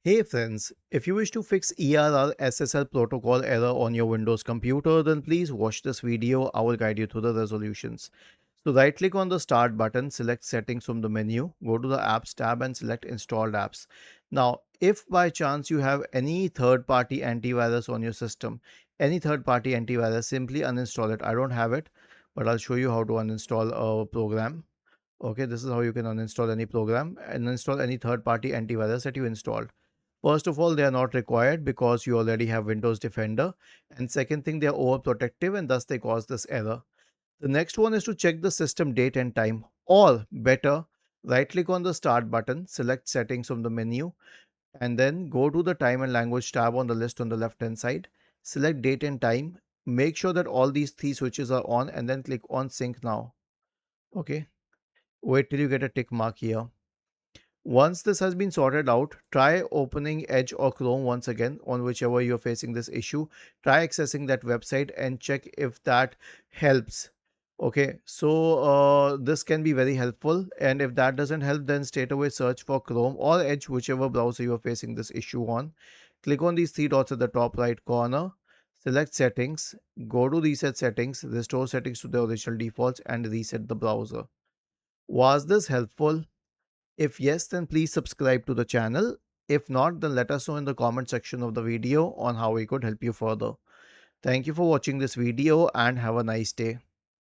Hey friends, if you wish to fix ERR SSL protocol error on your Windows computer, then please watch this video. I will guide you through the resolutions. So right click on the start button, select settings from the menu, go to the apps tab and select installed apps. Now, if by chance you have any third-party antivirus on your system, simply uninstall it. I don't have it, but I'll show you how to uninstall a program. Okay, this is how you can uninstall any program and install any third-party antivirus that you installed. First of all, they are not required because you already have Windows Defender. And second thing, they are overprotective and thus they cause this error. The next one is to check the system date and time. Or better, right click on the start button, select settings from the menu, and then go to the time and language tab on the list on the left hand side. Select date and time. Make sure that all these three switches are on and then click on sync now. Okay. Wait till you get a tick mark here. Once this has been sorted out, try opening Edge or Chrome once again on whichever you're facing this issue. Try accessing that website and check if that helps. Okay, so this can be very helpful. And if that doesn't help, then straight away search for Chrome or Edge, whichever browser you're facing this issue on. Click on these three dots at the top right corner. Select settings, go to reset settings, restore settings to the original defaults, and reset the browser. Was this helpful? If yes, then please subscribe to the channel. If not, then let us know in the comment section of the video on how we could help you further. Thank you for watching this video and have a nice day.